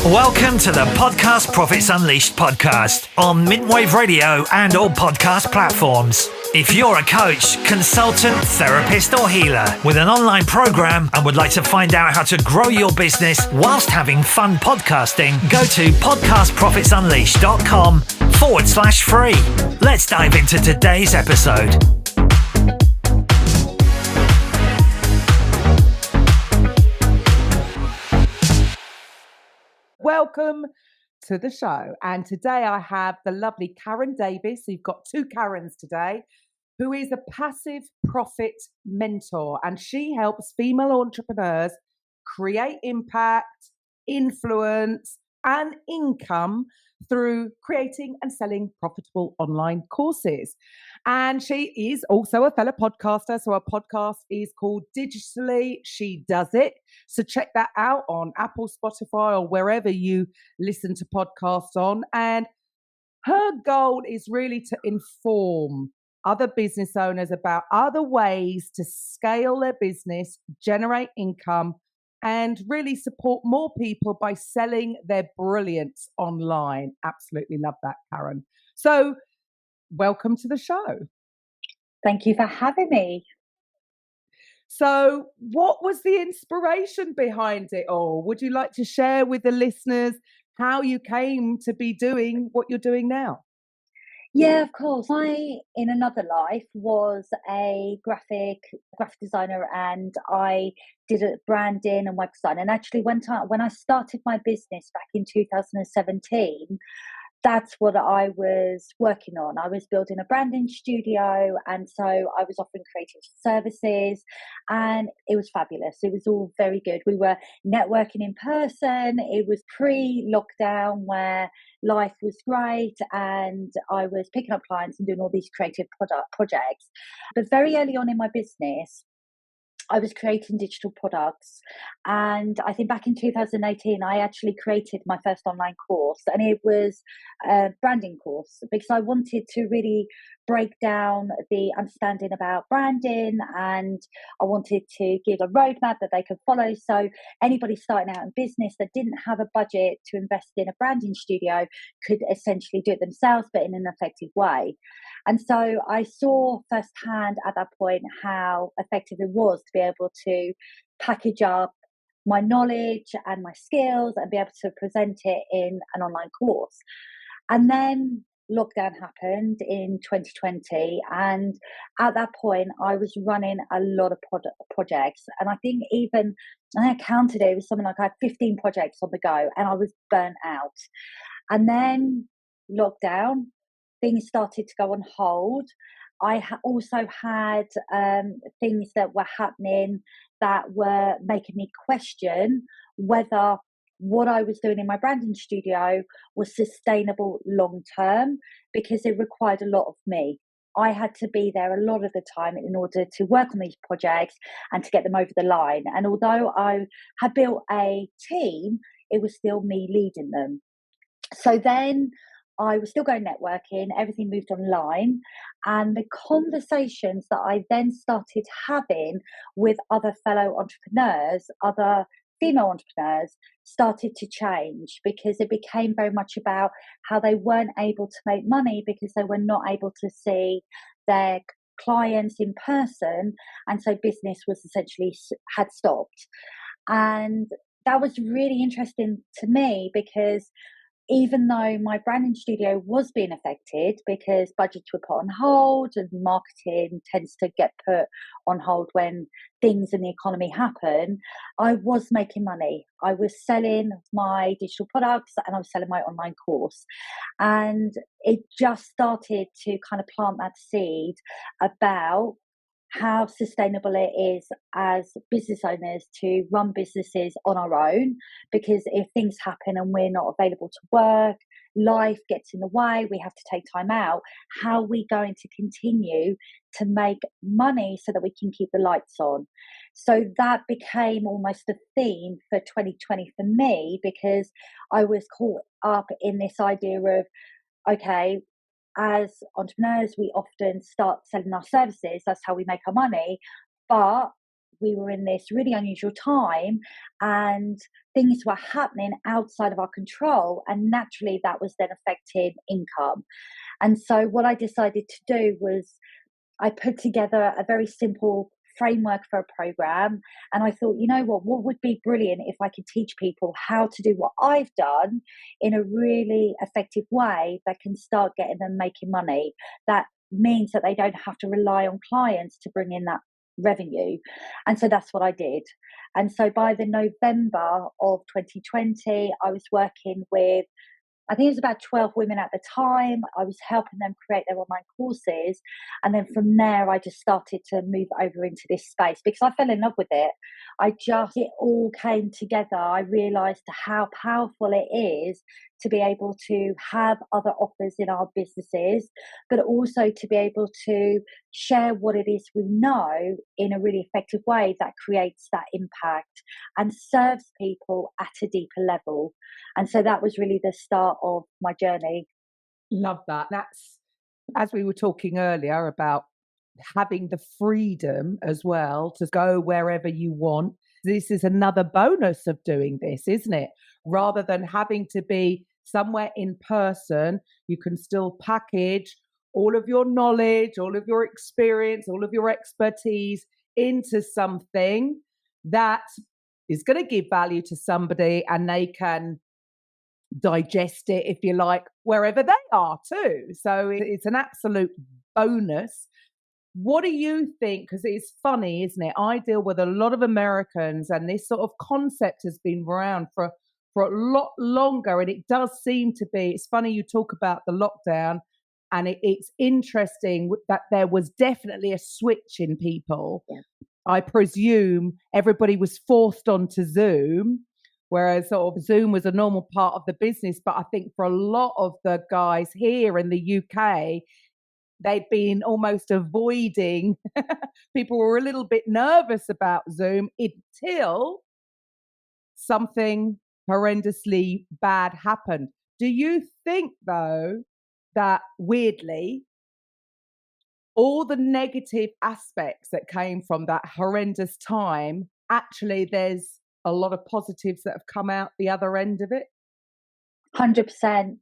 Welcome to the Podcast Profits Unleashed podcast on Mintwave Radio and all podcast platforms. If you're a coach, consultant, therapist or healer with an online program and would like to find out how to grow your business whilst having fun podcasting, go to podcastprofitsunleashed.com/free. Let's dive into today's episode. Welcome to the show. And today I have the lovely Karen Davies. So you've got two Karens today, who is a passive profit mentor. And she helps female entrepreneurs create impact, influence, and income through creating and selling profitable online courses. And she is also a fellow podcaster. So her podcast is called Digitally She Does It. So check that out on Apple, Spotify, or wherever you listen to podcasts on. And her goal is really to inform other business owners about other ways to scale their business, generate income, and really support more people by selling their brilliance online. Absolutely love that, Karen. So welcome to the show. Thank you for having me. So what was the inspiration behind it all? Would you like to share with the listeners how you came to be doing what you're doing now? Yeah, of course. I, in another life, was a graphic designer, and I did a branding and web design. And actually, when I started my business back in 2017, that's what I was working on. I was building a branding studio, and so I was offering creative services, and it was fabulous. It was all very good. We were networking in person. It was pre-lockdown where life was great, and I was picking up clients and doing all these creative projects. But very early on in my business, I was creating digital products, and I think back in 2018 I actually created my first online course, and it was a branding course because I wanted to really break down the understanding about branding, and I wanted to give a roadmap that they could follow, so anybody starting out in business that didn't have a budget to invest in a branding studio could essentially do it themselves, but in an effective way. And so I saw firsthand at that point how effective it was to be able to package up my knowledge and my skills and be able to present it in an online course. And then lockdown happened in 2020. And at that point, I was running a lot of projects. And I think I counted it, it was something like I had 15 projects on the go, and I was burnt out. And then lockdown, things started to go on hold. I also had things that were happening that were making me question whether what I was doing in my branding studio was sustainable long term, because it required a lot of me. I had to be there a lot of the time in order to work on these projects and to get them over the line. And although I had built a team, it was still me leading them. So then I was still going networking, everything moved online, and the conversations that I then started having with other fellow entrepreneurs, other female entrepreneurs, started to change, because it became very much about how they weren't able to make money because they were not able to see their clients in person, and so business was essentially had stopped. And that was really interesting to me, because even though my branding studio was being affected because budgets were put on hold and marketing tends to get put on hold when things in the economy happen, I was making money. I was selling my digital products and I was selling my online course. And it just started to kind of plant that seed about how sustainable it is as business owners to run businesses on our own, because if things happen and we're not available to work, life gets in the way, we have to take time out, how are we going to continue to make money so that we can keep the lights on? So that became almost a theme for 2020 for me, because I was caught up in this idea of, okay, as entrepreneurs, we often start selling our services. That's how we make our money. But we were in this really unusual time and things were happening outside of our control. And naturally, that was then affecting income. And so what I decided to do was I put together a very simple framework for a program. And I thought, you know what would be brilliant if I could teach people how to do what I've done in a really effective way that can start getting them making money. That means that they don't have to rely on clients to bring in that revenue. And so that's what I did. And so by the November of 2020, I was working with, I think it was about 12 women at the time. I was helping them create their online courses. And then from there, I just started to move over into this space because I fell in love with it. It all came together. I realized how powerful it is to be able to have other offers in our businesses, but also to be able to share what it is we know in a really effective way that creates that impact and serves people at a deeper level. And so that was really the start of my journey. Love that. That's, as we were talking earlier about having the freedom as well to go wherever you want. This is another bonus of doing this, isn't it? Rather than having to be somewhere in person, you can still package all of your knowledge, all of your experience, all of your expertise into something that is going to give value to somebody and they can digest it, if you like, wherever they are too. So it's an absolute bonus. What do you think? Because it's funny, isn't it? I deal with a lot of Americans and this sort of concept has been around for a lot longer. And it does seem to be, it's funny you talk about the lockdown and it's interesting that there was definitely a switch in people. Yeah. I presume everybody was forced onto Zoom, whereas sort of Zoom was a normal part of the business. But I think for a lot of the guys here in the UK, they'd been almost avoiding. People were a little bit nervous about Zoom until something horrendously bad happened. Do you think, though, that weirdly, all the negative aspects that came from that horrendous time, actually there's a lot of positives that have come out the other end of it? 100%.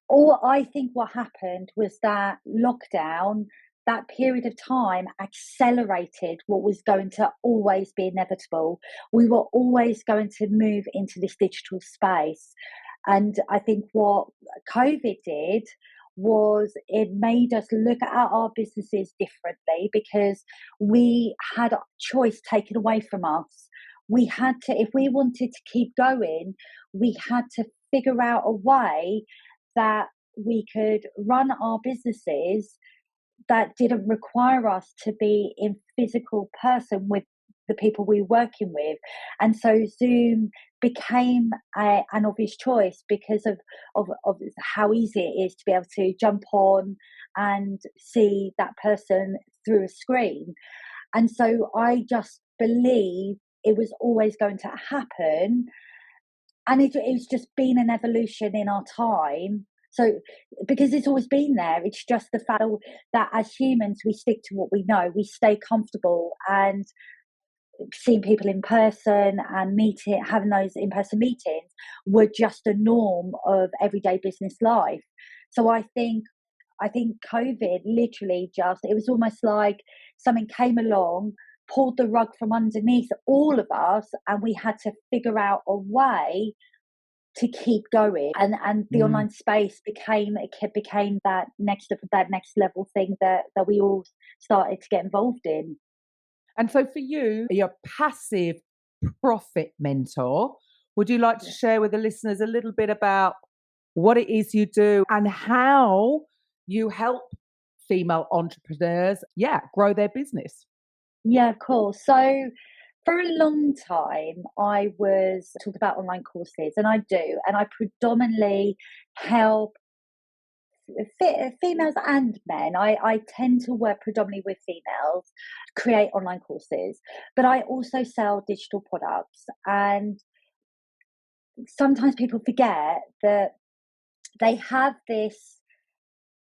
Or I think what happened was that lockdown, that period of time accelerated what was going to always be inevitable. We were always going to move into this digital space. And I think what COVID did was it made us look at our businesses differently because we had a choice taken away from us. We had to, if we wanted to keep going, we had to figure out a way that we could run our businesses that didn't require us to be in physical person with the people we were working with. And so Zoom became an obvious choice because of how easy it is to be able to jump on and see that person through a screen. And so I just believe it was always going to happen. And it's just been an evolution in our time. So, because it's always been there, it's just the fact that as humans, we stick to what we know. We stay comfortable, and seeing people in person and having those in-person meetings were just a norm of everyday business life. So I think COVID literally it was almost like something came along, pulled the rug from underneath all of us, and we had to figure out a way to keep going. And the online space became that next level thing that we all started to get involved in. And so for you, you're a passive profit mentor. Would you like to share with the listeners a little bit about what it is you do and how you help female entrepreneurs, grow their business? Yeah, of course. So for a long time, I was talking about online courses, and I do, and I predominantly help females and men. I tend to work predominantly with females, create online courses, but I also sell digital products. And sometimes people forget that they have this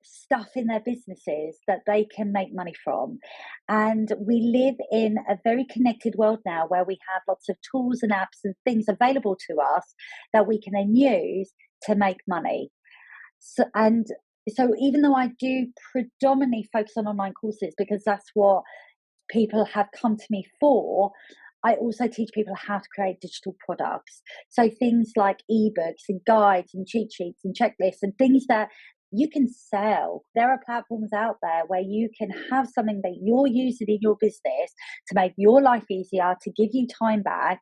stuff in their businesses that they can make money from. And we live in a very connected world now where we have lots of tools and apps and things available to us that we can then use to make money. So even though I do predominantly focus on online courses because that's what people have come to me for, I also teach people how to create digital products. So things like ebooks and guides and cheat sheets and checklists and things that you can sell. There are platforms out there where you can have something that you're using in your business to make your life easier, to give you time back,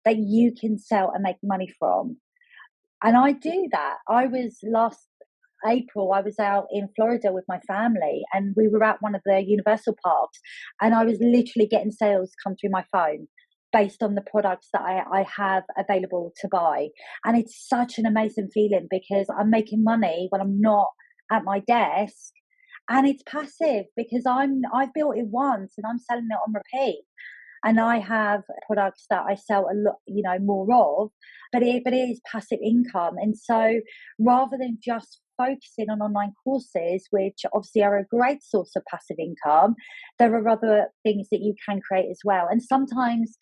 that you can sell and make money from. And I do that. Last April, I was out in Florida with my family and we were at one of the Universal parks and I was literally getting sales come through my phone based on the products that I have available to buy. And it's such an amazing feeling because I'm making money when I'm not at my desk, and it's passive because I've built it once and I'm selling it on repeat. And I have products that I sell a lot, more of, but it is passive income. And so rather than just focusing on online courses, which obviously are a great source of passive income, there are other things that you can create as well. And sometimes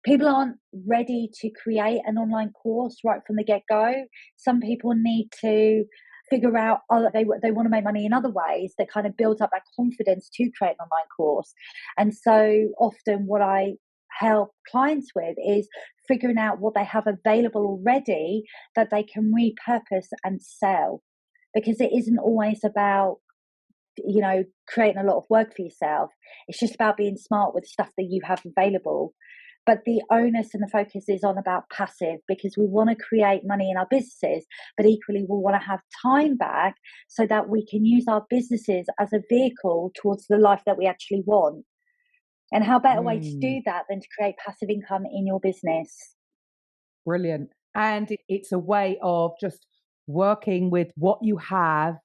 people aren't ready to create an online course right from the get-go. Some people need to figure out they want to make money in other ways that kind of builds up that confidence to create an online course. And so often what I help clients with is figuring out what they have available already that they can repurpose and sell, because it isn't always about creating a lot of work for yourself. It's just about being smart with stuff that you have available. But the onus and the focus is on about passive, because we want to create money in our businesses, but equally we want to have time back so that we can use our businesses as a vehicle towards the life that we actually want. And how better way to do that than to create passive income in your business? Brilliant. And it's a way of just working with what you have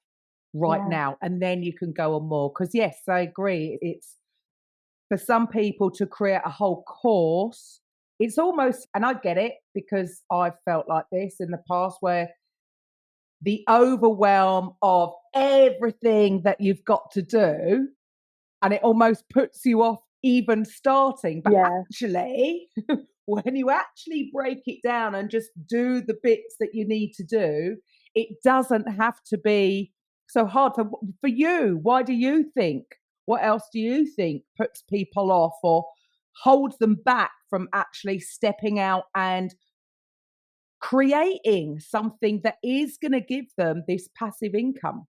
right now, and then you can go on more. Because yes, I agree. It's for some people to create a whole course. It's almost, and I get it because I've felt like this in the past, where the overwhelm of everything that you've got to do, and it almost puts you off even starting. But actually, when you actually break it down and just do the bits that you need to do, it doesn't have to be so hard. For you, why do you think? What else do you think puts people off or holds them back from actually stepping out and creating something that is going to give them this passive income?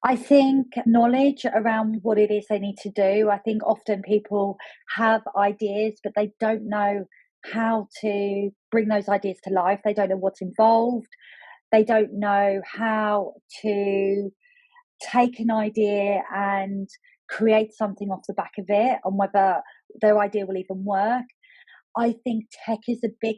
I think knowledge around what it is they need to do. I think often people have ideas, but they don't know how to bring those ideas to life. They don't know what's involved. They don't know how to take an idea and create something off the back of it, and whether their idea will even work. I think tech is a big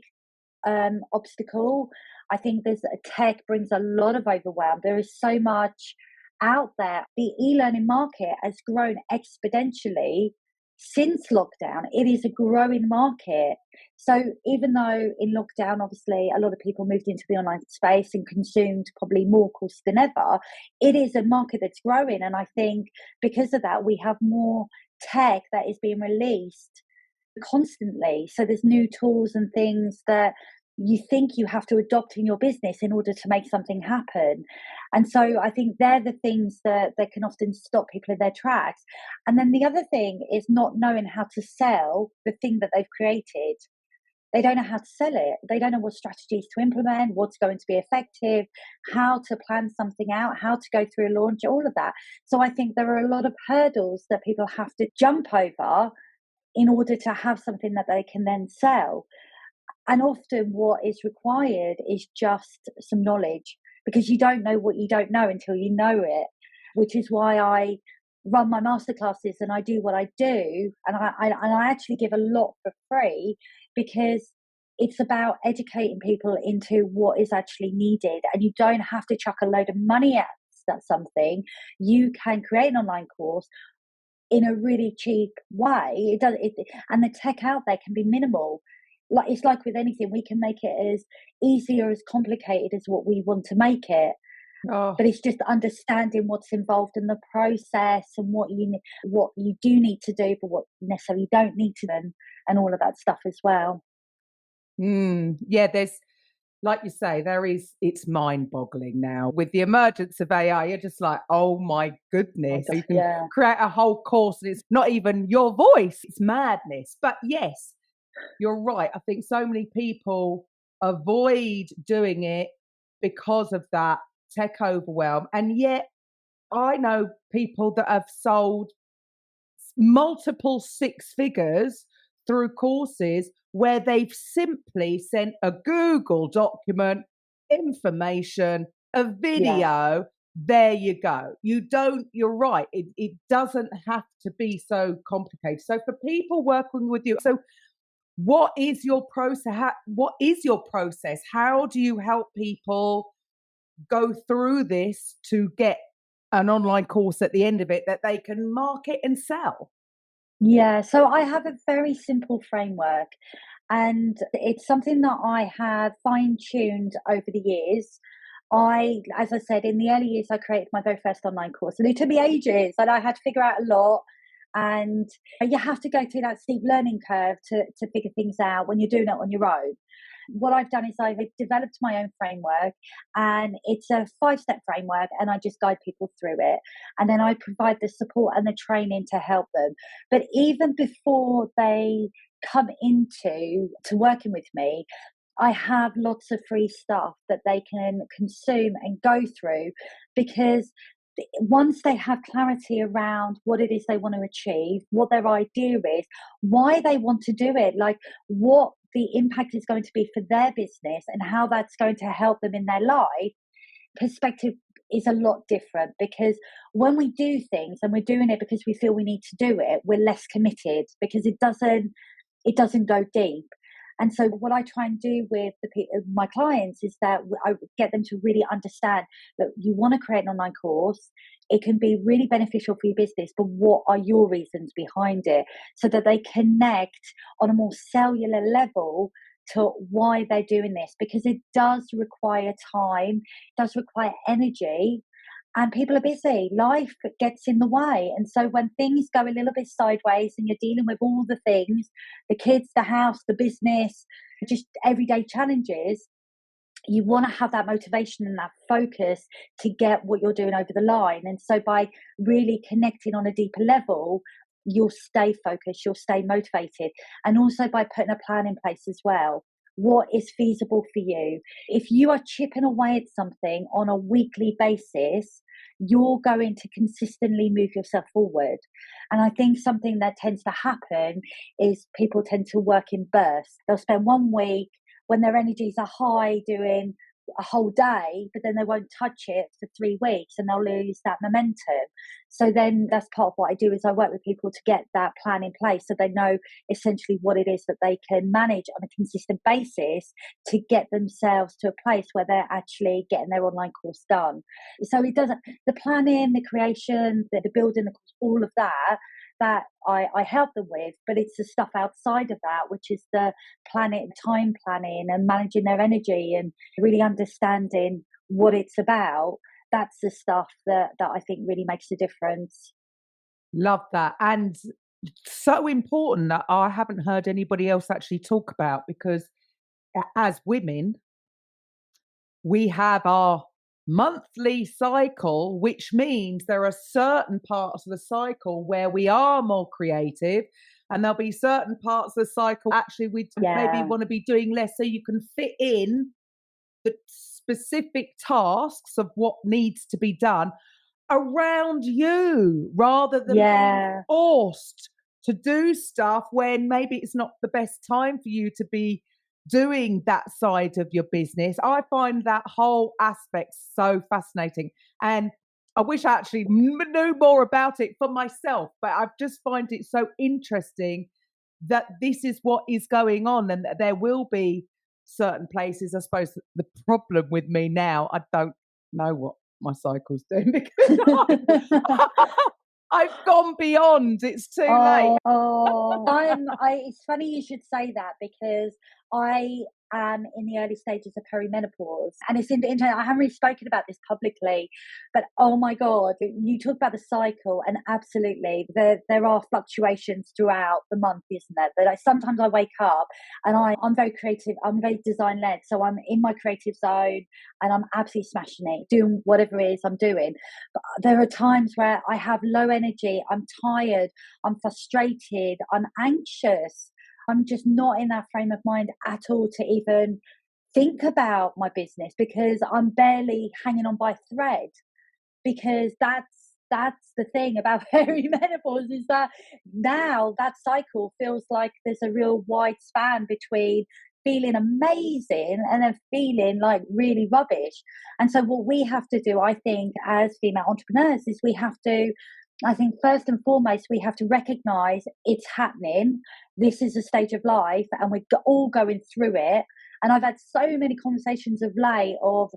obstacle. I think tech brings a lot of overwhelm. There is so much out there. The e-learning market has grown exponentially since lockdown. It is a growing market. So even though in lockdown, obviously, a lot of people moved into the online space and consumed probably more courses than ever, it is a market that's growing. And I think because of that, we have more tech that is being released constantly. So there's new tools and things that you think you have to adopt in your business in order to make something happen. And so I think they're the things that can often stop people in their tracks. And then the other thing is not knowing how to sell the thing that they've created. They don't know how to sell it. They don't know what strategies to implement, what's going to be effective, how to plan something out, how to go through a launch, all of that. So I think there are a lot of hurdles that people have to jump over in order to have something that they can then sell. And often what is required is just some knowledge, because you don't know what you don't know until you know it, which is why I run my masterclasses and I do what I do. And I actually give a lot for free, because it's about educating people into what is actually needed. And you don't have to chuck a load of money at something. You can create an online course in a really cheap way. And the tech out there can be minimal. Like it's like with anything, we can make it as easy or as complicated as what we want to make it. Oh, But it's just understanding what's involved in the process and what you do need to do, but what necessarily don't need to do, and all of that stuff as well. yeah, there's, like you say, it's mind boggling now. With the emergence of AI, you're just like, oh my Oh, goodness, you can yeah. create a whole course and it's not even your voice. It's madness. But yes, you're right. I think so many people avoid doing it because of that tech overwhelm. And yet, I know people that have sold multiple six figures through courses where they've simply sent a Google document, information, a Yeah. video. There you go. You're right. It doesn't have to be so complicated. So for people working with you, so what is your process? What is your process? How do you help people go through this to get an online course at the end of it that they can market and sell? Yeah, so I have a very simple framework, and it's something that I have fine-tuned over the years. As I said, in the early years, I created my very first online course, and it took me ages, and I had to figure out a lot. And you have to go through that steep learning curve to figure things out when you're doing it on your own. What I've done is I've developed my own framework, and it's a 5-step framework, and I just guide people through it. And then I provide the support and the training to help them. But even before they come into working with me, I have lots of free stuff that they can consume and go through, because once they have clarity around what it is they want to achieve, what their idea is, why they want to do it, like what the impact is going to be for their business and how that's going to help them in their life, perspective is a lot different. Because when we do things and we're doing it because we feel we need to do it, we're less committed because it doesn't go deep. And so what I try and do with my clients is that I get them to really understand that you want to create an online course. It can be really beneficial for your business, but what are your reasons behind it? So that they connect on a more cellular level to why they're doing this, because it does require time, does require energy. And people are busy. Life gets in the way. And so when things go a little bit sideways and you're dealing with all the things, the kids, the house, the business, just everyday challenges, you want to have that motivation and that focus to get what you're doing over the line. And so by really connecting on a deeper level, you'll stay focused, you'll stay motivated. And also by putting a plan in place as well. What is feasible for you? If you are chipping away at something on a weekly basis, you're going to consistently move yourself forward. And I think something that tends to happen is people tend to work in bursts. They'll spend 1 week when their energies are high doing a whole day, but then they won't touch it for 3 weeks and they'll lose that momentum. So then that's part of what I do is I work with people to get that plan in place so they know essentially what it is that they can manage on a consistent basis to get themselves to a place where they're actually getting their online course done. So it doesn't, the planning, the creation, the building, all of that I help them with, but it's the stuff outside of that, which is the time planning and managing their energy and really understanding what it's about. That's the stuff that I think really makes a difference. Love that. And so important that I haven't heard anybody else actually talk about, because as women, we have our monthly cycle, which means there are certain parts of the cycle where we are more creative, and there'll be certain parts of the cycle actually we maybe want to be doing less, so you can fit in the specific tasks of what needs to be done around you rather than being forced to do stuff when maybe it's not the best time for you to be doing that side of your business. I find that whole aspect so fascinating, and I wish I actually knew more about it for myself, but I just find it so interesting that this is what is going on, and that there will be certain places. I suppose the problem with me now, I don't know what my cycle's doing because I've gone beyond. It's too late. It's funny you should say that, because I am in the early stages of perimenopause. And it's in the internet. I haven't really spoken about this publicly, but oh my God, you talk about the cycle, and absolutely, there are fluctuations throughout the month, isn't there? That sometimes I wake up and I'm very creative, I'm very design led. So I'm in my creative zone and I'm absolutely smashing it, doing whatever it is I'm doing. But there are times where I have low energy, I'm tired, I'm frustrated, I'm anxious. I'm just not in that frame of mind at all to even think about my business, because I'm barely hanging on by a thread. Because that's the thing about perimenopause, is that now that cycle feels like there's a real wide span between feeling amazing and then feeling like really rubbish. And so what we have to do, I think, as female entrepreneurs, is I think first and foremost, we have to recognize it's happening. This is a stage of life and we're all going through it. And I've had so many conversations of late of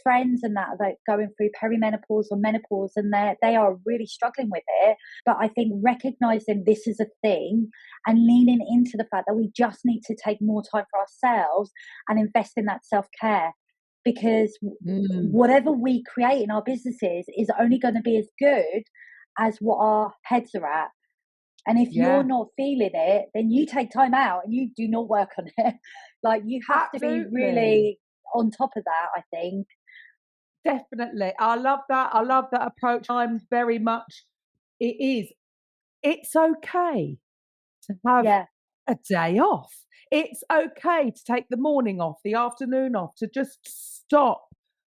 friends and that going through perimenopause or menopause, and they are really struggling with it. But I think recognizing this is a thing and leaning into the fact that we just need to take more time for ourselves and invest in that self-care. Because whatever we create in our businesses is only going to be as good as what our heads are at. And if you're not feeling it, then you take time out and you do not work on it. Like, you have to be really on top of that, I think. Definitely. I love that. I love that approach. I'm very much, it's okay to have a day off. It's okay to take the morning off, the afternoon off, to just stop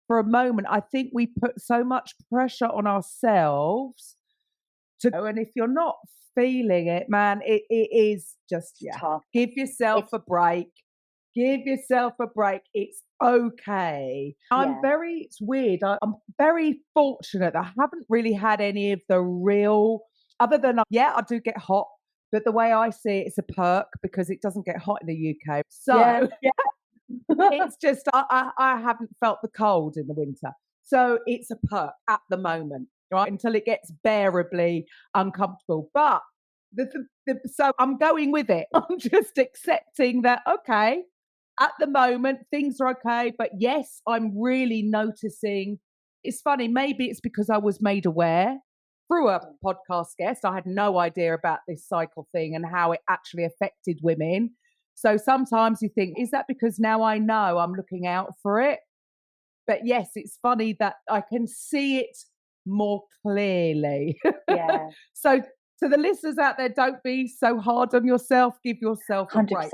for a moment. I think we put so much pressure on ourselves and if you're not feeling it, man, it is just tough. Give yourself a break. Give yourself a break. It's okay. It's weird. I'm very fortunate that I haven't really had any of the real, other than, I do get hot, but the way I see it, it's a perk because it doesn't get hot in the UK. So it's just, I haven't felt the cold in the winter. So it's a perk at the moment, right? Until it gets bearably uncomfortable. But so I'm going with it. I'm just accepting that, okay, at the moment, things are okay. But yes, I'm really noticing. It's funny. Maybe it's because I was made aware through a podcast guest. I had no idea about this cycle thing and how it actually affected women. So sometimes you think, is that because now I know I'm looking out for it? But yes, it's funny that I can see it more clearly. Yeah. So to the listeners out there, don't be so hard on yourself. Give yourself a 100%. break.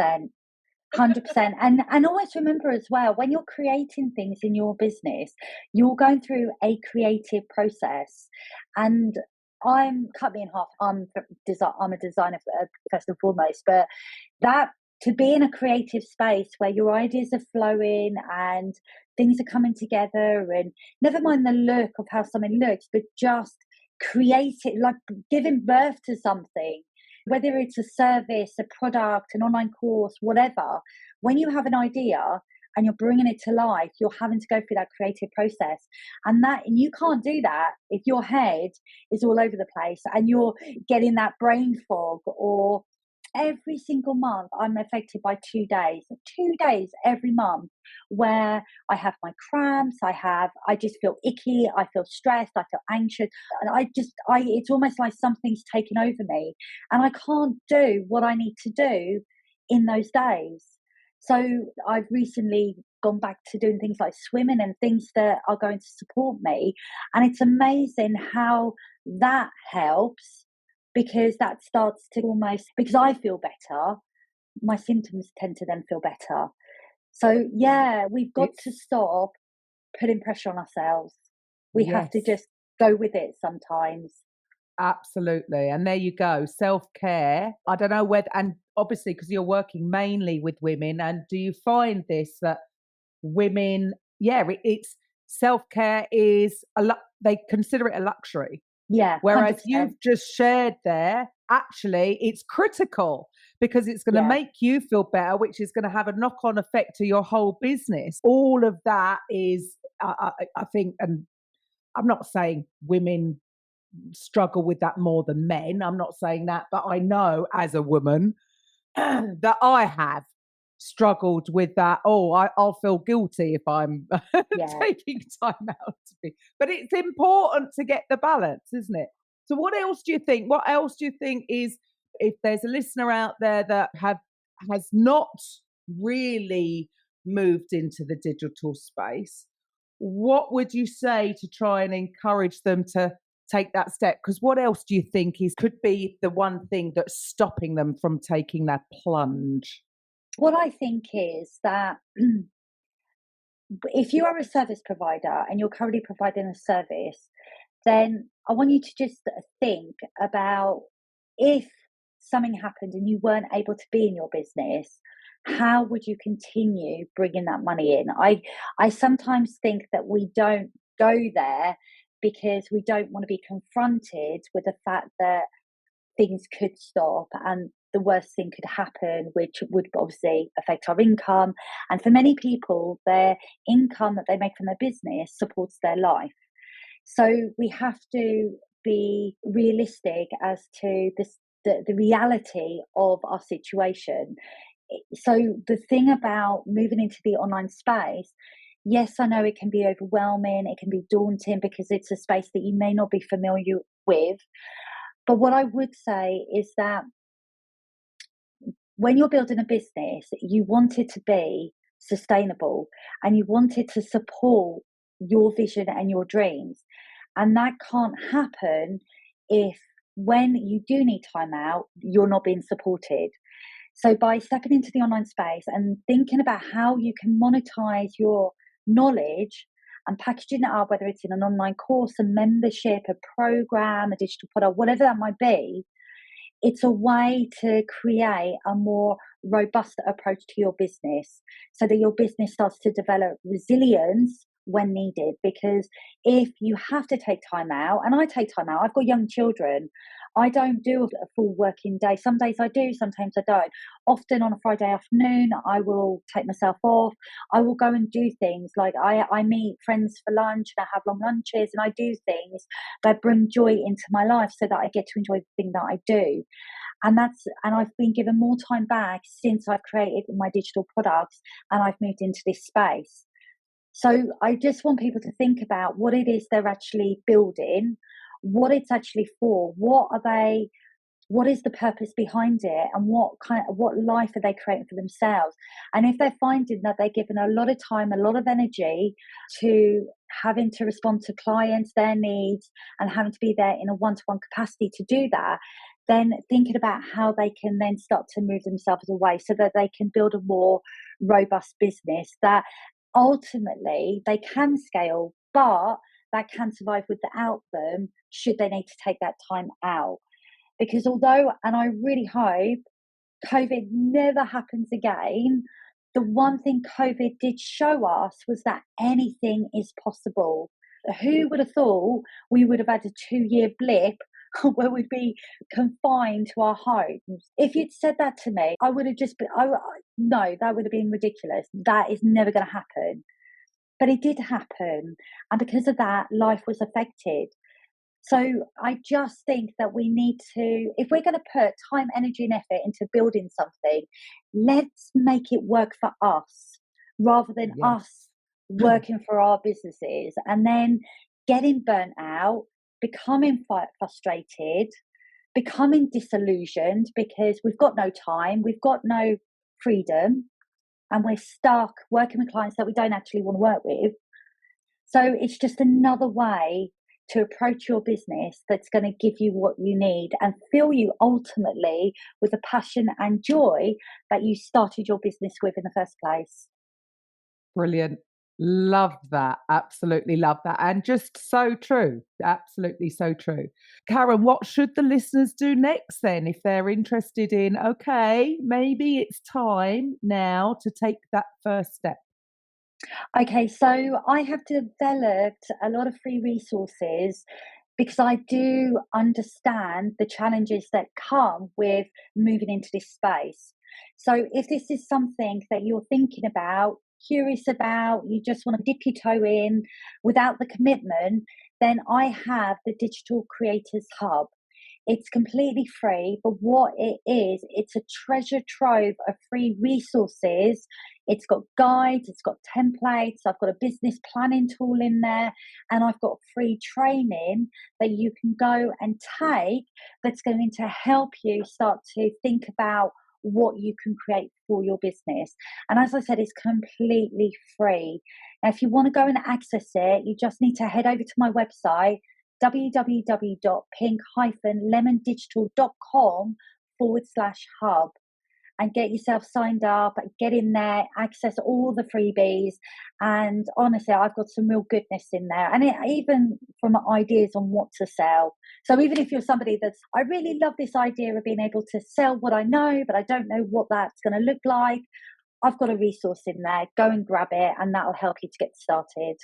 100%. And always remember as well, when you're creating things in your business, you're going through a creative process. And cut me in half. I'm a designer first and foremost, but that, to be in a creative space where your ideas are flowing and things are coming together, and never mind the look of how something looks, but just create it, like giving birth to something, whether it's a service, a product, an online course, whatever. When you have an idea and you're bringing it to life, you're having to go through that creative process. And you can't do that if your head is all over the place and you're getting that brain fog. Or every single month I'm affected by 2 days every month where I have my cramps, I just feel icky, I feel stressed, I feel anxious, and it's almost like something's taken over me and I can't do what I need to do in those days. So I've recently gone back to doing things like swimming and things that are going to support me, and it's amazing how that helps. Because that starts to because I feel better, my symptoms tend to then feel better. So we've got to stop putting pressure on ourselves. We have to just go with it sometimes. Absolutely. And there you go. Self-care. I don't know whether, and obviously because you're working mainly with women, and do you find this, that women, it's self-care is, they consider it a luxury. Yeah. Whereas 100%. you've just shared there, actually, it's critical because it's going to make you feel better, which is going to have a knock-on effect to your whole business. All of that is, I think, and I'm not saying women struggle with that more than men. I'm not saying that, but I know as a woman that I have. struggled with that. Oh, I'll feel guilty if I'm Yeah. taking time out to be. But it's important to get the balance, isn't it? So what else do you think? What else do you think is, if there's a listener out there that has not really moved into the digital space, what would you say to try and encourage them to take that step? Because what else do you think could be the one thing that's stopping them from taking that plunge? What I think is that if you are a service provider and you're currently providing a service, then I want you to just think about, if something happened and you weren't able to be in your business, how would you continue bringing that money in? I sometimes think that we don't go there because we don't want to be confronted with the fact that things could stop and the worst thing could happen, which would obviously affect our income. And for many people, their income that they make from their business supports their life. So we have to be realistic as to the reality of our situation. So the thing about moving into the online space, yes, I know it can be overwhelming, it can be daunting because it's a space that you may not be familiar with. But what I would say is that when you're building a business, you want it to be sustainable and you want it to support your vision and your dreams. And that can't happen if, when you do need time out, you're not being supported. So by stepping into the online space and thinking about how you can monetize your knowledge and packaging it up, whether it's in an online course, a membership, a program, a digital product, whatever that might be, it's a way to create a more robust approach to your business so that your business starts to develop resilience when needed. Because if you have to take time out, and I take time out, I've got young children, I don't do a full working day. Some days I do, sometimes I don't. Often on a Friday afternoon, I will take myself off. I will go and do things like I meet friends for lunch and I have long lunches and I do things that bring joy into my life so that I get to enjoy the thing that I do. And I've been given more time back since I've created my digital products and I've moved into this space. So I just want people to think about what it is they're actually building, what it's actually for, what is the purpose behind it, and what life are they creating for themselves. And if they're finding that they're given a lot of time, a lot of energy to having to respond to clients, their needs, and having to be there in a one-to-one capacity to do that, then thinking about how they can then start to move themselves away so that they can build a more robust business that ultimately they can scale, but that can survive without them should they need to take that time out. Because although, and I really hope COVID never happens again, the one thing COVID did show us was that anything is possible. Who would have thought we would have had a 2-year blip where we'd be confined to our homes? If you'd said that to me, I would have just been, no, that would have been ridiculous. That is never going to happen. But it did happen. And because of that, life was affected. So I just think that we need to, if we're going to put time, energy and effort into building something, let's make it work for us rather than us working for our businesses and then getting burnt out, becoming frustrated, becoming disillusioned because we've got no time, we've got no freedom, and we're stuck working with clients that we don't actually want to work with. So it's just another way to approach your business that's going to give you what you need and fill you ultimately with the passion and joy that you started your business with in the first place. Brilliant. Love that. Absolutely love that. And just so true. Absolutely so true. Karen, what should the listeners do next then if they're interested in, okay, maybe it's time now to take that first step? Okay, so I have developed a lot of free resources because I do understand the challenges that come with moving into this space. So if this is something that you're thinking about, curious about, you just want to dip your toe in without the commitment, then I have the Digital Creators Hub. It's completely free, but what it is, it's a treasure trove of free resources. It's got guides, it's got templates, I've got a business planning tool in there, and I've got free training that you can go and take that's going to help you start to think about what you can create for your business. And as I said, it's completely free. Now, if you want to go and access it, you just need to head over to my website, www.pink-lemondigital.com/hub, and get yourself signed up, get in there, access all the freebies. And honestly, I've got some real goodness in there. And even from ideas on what to sell. So even if you're somebody I really love this idea of being able to sell what I know, but I don't know what that's going to look like, I've got a resource in there. Go and grab it, and that'll help you to get started.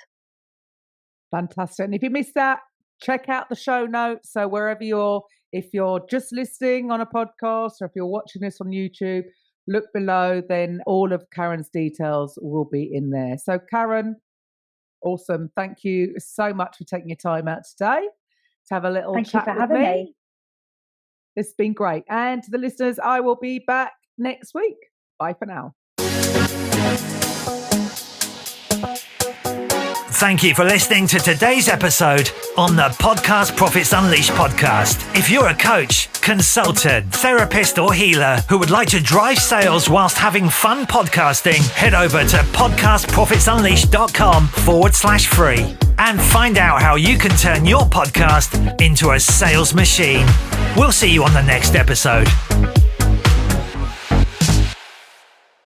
Fantastic. And if you missed that, check out the show notes. So if you're just listening on a podcast or if you're watching this on YouTube, look below, then all of Karen's details will be in there. So Karen, awesome. Thank you so much for taking your time out today to have a little chat with me. Thank you for having me. It's been great. And to the listeners, I will be back next week. Bye for now. Thank you for listening to today's episode on the Podcast Profits Unleashed podcast. If you're a coach, consultant, therapist, or healer who would like to drive sales whilst having fun podcasting, head over to podcastprofitsunleashed.com/free and find out how you can turn your podcast into a sales machine. We'll see you on the next episode.